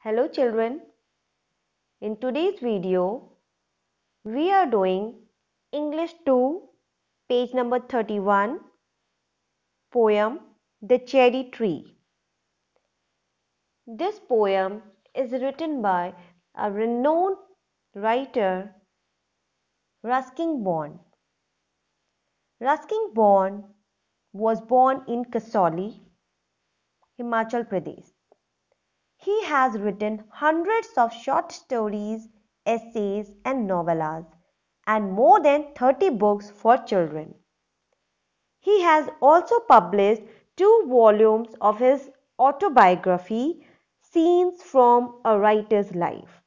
Hello children, in today's video, we are doing English 2, page number 31, poem The Cherry Tree. This poem is written by a renowned writer, Ruskin Bond. Ruskin Bond was born in Kasauli, Himachal Pradesh. He has written hundreds of short stories, essays and novellas and more than 30 books for children. He has also published 2 volumes of his autobiography, Scenes from a Writer's Life.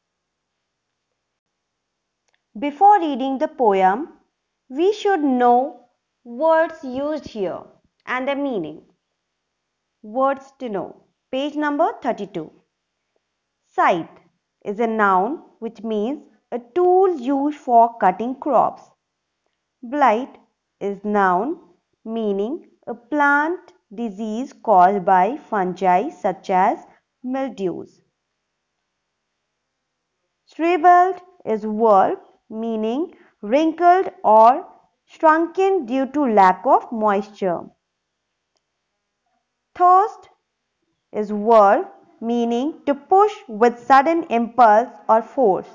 Before reading the poem, we should know words used here and their meaning. Words to know. Page number 32. Scythe is a noun which means a tool used for cutting crops. Blight is noun meaning a plant disease caused by fungi such as mildews. Shriveled is verb meaning wrinkled or shrunken due to lack of moisture. Thirst is verb meaning to push with sudden impulse or force.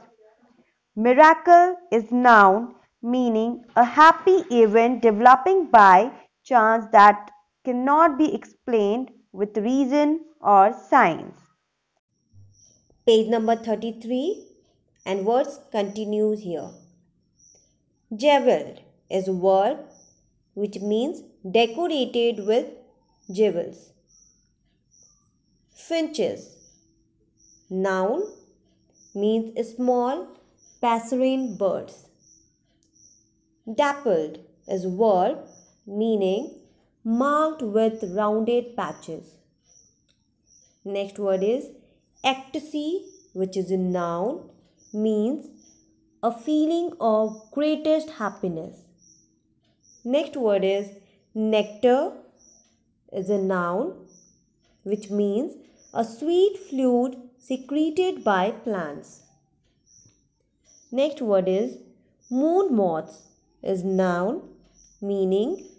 Miracle is noun meaning a happy event developing by chance that cannot be explained with reason or science. Page number 33 and words continues here. Jeweled is a verb which means decorated with jewels. Finches, noun means small passerine birds. Dappled is verb meaning marked with rounded patches. Next word is ecstasy, which is a noun, means a feeling of greatest happiness. Next word is nectar, is a noun, which means a sweet fluid secreted by plants. Next word is moon moths, is noun, meaning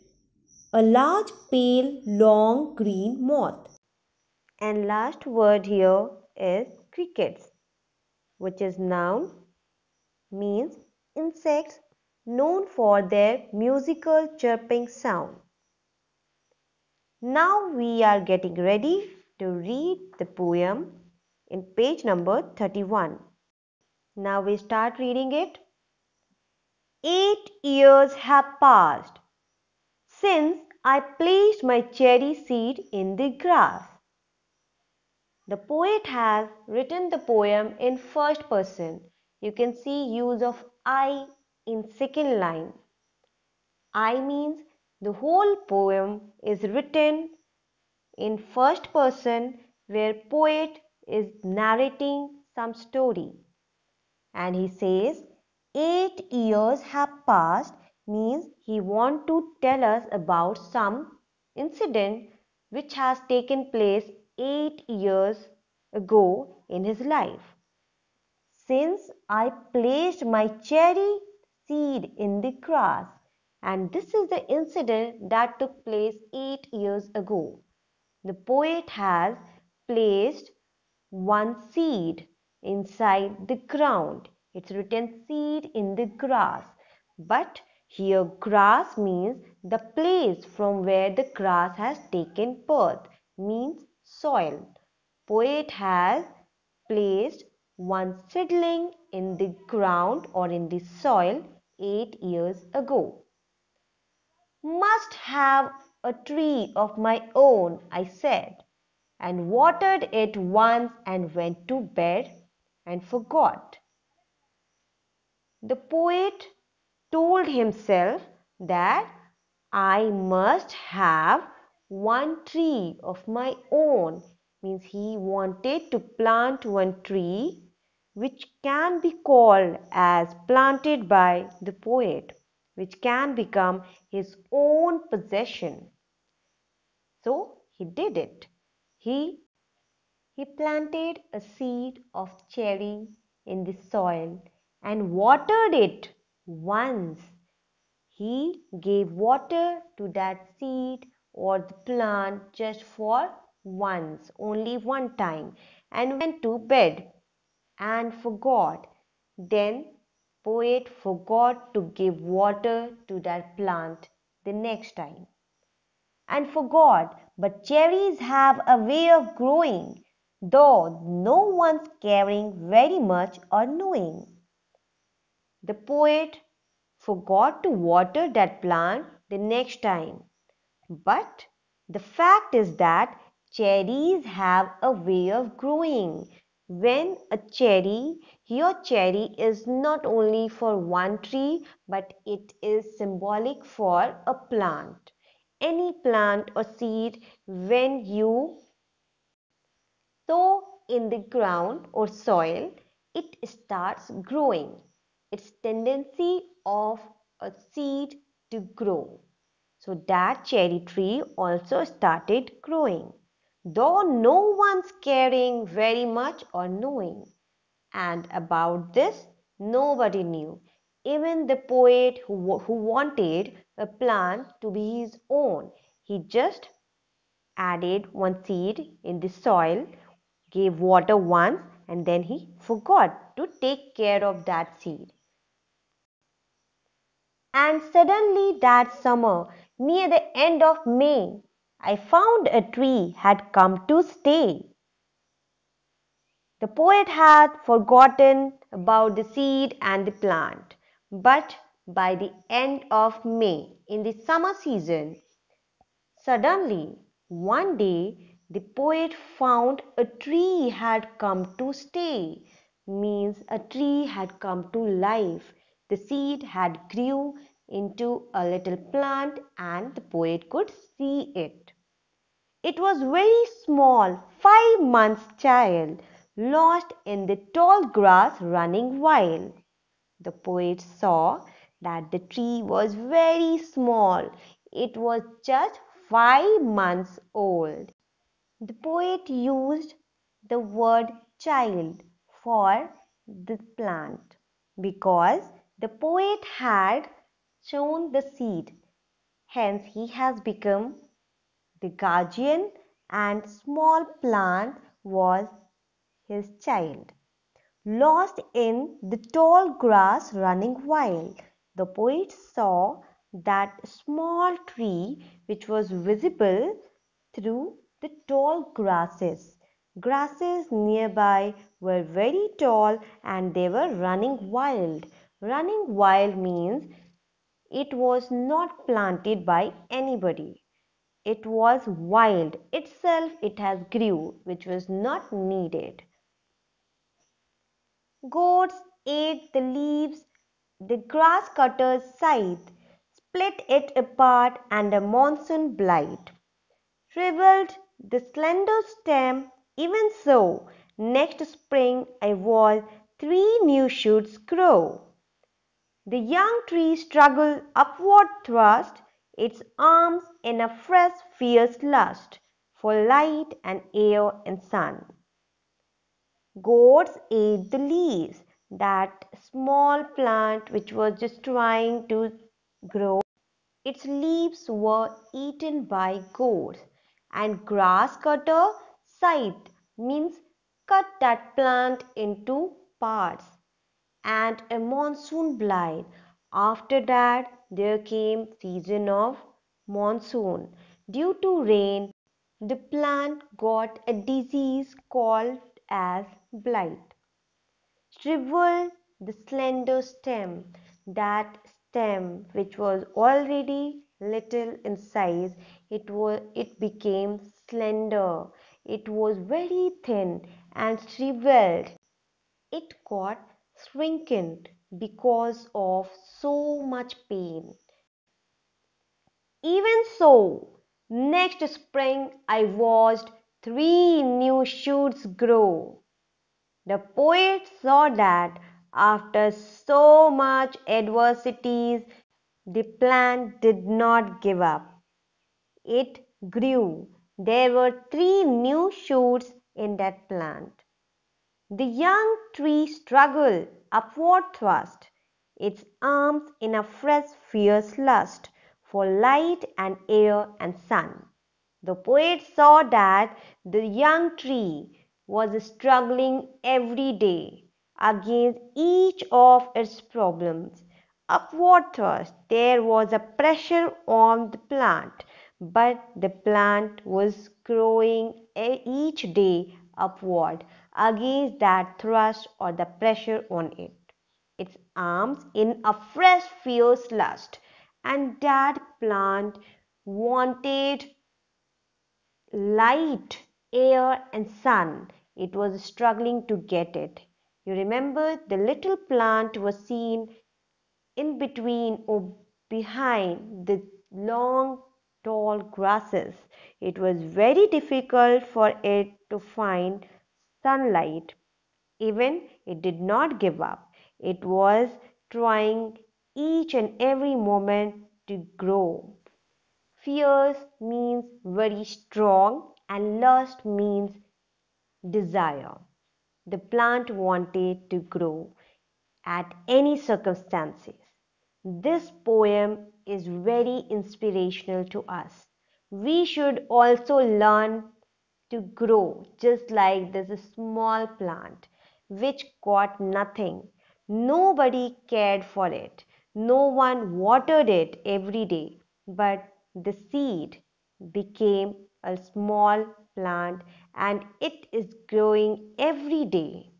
a large pale long green moth. And last word here is crickets, which is noun, means insects known for their musical chirping sound. Now we are getting ready to read the poem in page number 31. Now we start reading it. 8 years have passed since I placed my cherry seed in the grass. The poet has written the poem in first person. You can see use of I in second line. I means the whole poem is written in first person where poet is narrating some story. And he says 8 years have passed means he want to tell us about some incident which has taken place 8 years ago in his life. Since I placed my cherry seed in the grass, and this is the incident that took place 8 years ago. The poet has placed one seed inside the ground. It's written seed in the grass. But here grass means the place from where the grass has taken birth, means soil. Poet has placed one seedling in the ground or in the soil 8 years ago. Must have a tree of my own, I said, and watered it once and went to bed and forgot. The poet told himself that I must have one tree of my own, means he wanted to plant one tree which can be called as planted by the poet, which can become his own possession. So he did it. He He planted a seed of cherry in the soil and watered it once. He gave water to that seed or the plant just for once, only one time, and went to bed and forgot. Then poet forgot to give water to that plant the next time and forgot. But cherries have a way of growing, though no one's caring very much or knowing. The poet forgot to water that plant the next time. But the fact is that cherries have a way of growing. When your cherry is not only for one tree, but it is symbolic for a plant. Any plant or seed, when you sow in the ground or soil, it starts growing. Its tendency of a seed to grow. So that cherry tree also started growing, though no one's caring very much or knowing. And about this, nobody knew. Even the poet who wanted a plant to be his own, he just added one seed in the soil, gave water once, and then he forgot to take care of that seed. And suddenly that summer, near the end of May, I found a tree had come to stay. The poet had forgotten about the seed and the plant. But by the end of May, in the summer season, suddenly one day the poet found a tree had come to stay. Means a tree had come to life. The seed had grew into a little plant and the poet could see it. It was very small, 5 months child, lost in the tall grass running wild. The poet saw that the tree was very small. It was just 5 months old. The poet used the word child for the plant because the poet had sown the seed. Hence, he has become the guardian and small plant was his child. Lost in the tall grass running wild, the poet saw that small tree which was visible through the tall grasses. Grasses nearby were very tall and they were running wild. Running wild means it was not planted by anybody. It was wild itself, it has grew, which was not needed. Goats ate the leaves, the grass cutter's scythe split it apart, and a monsoon blight shriveled the slender stem. Even so, next spring I watched 3 new shoots grow. The young tree struggled upward, thrust its arms in a fresh, fierce lust for light and air and sun. Goats ate the leaves. That small plant which was just trying to grow, its leaves were eaten by goats. And grass cutter scythe means cut that plant into parts. And a monsoon blight. After that there came season of monsoon. Due to rain, the plant got a disease called as blight. Shriveled the slender stem. That stem which was already little in size, it became slender. It was very thin and shriveled. It got shrinkened because of so much pain. Even so, next spring I watched 3 new shoots grow. The poet saw that after so much adversities, the plant did not give up. It grew. There were 3 new shoots in that plant. The young tree struggled, upward thrust, its arms in a fresh fierce lust for light and air and sun. The poet saw that the young tree was struggling every day against each of its problems. Upward thrust, there was a pressure on the plant, but the plant was growing each day upward against that thrust or the pressure on it. Its arms in a fresh fierce lust, and that plant wanted light, air, and sun. It was struggling to get it. You remember the little plant was seen in between or behind the long, tall grasses. It was very difficult for it to find sunlight. Even it did not give up. It was trying each and every moment to grow. Fierce means very strong and lust means desire. The plant wanted to grow at any circumstances. This poem is very inspirational to us. We should also learn to grow just like this small plant which got nothing. Nobody cared for it. No one watered it every day. But the seed became a small plant and it is growing every day.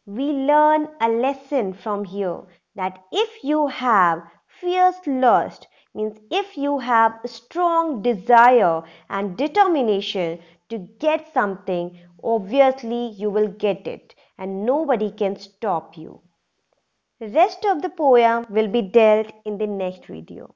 We learn a lesson from here that if you have fierce lust, means if you have strong desire and determination to get something, obviously you will get it and nobody can stop you. The rest of the poem will be dealt in the next video.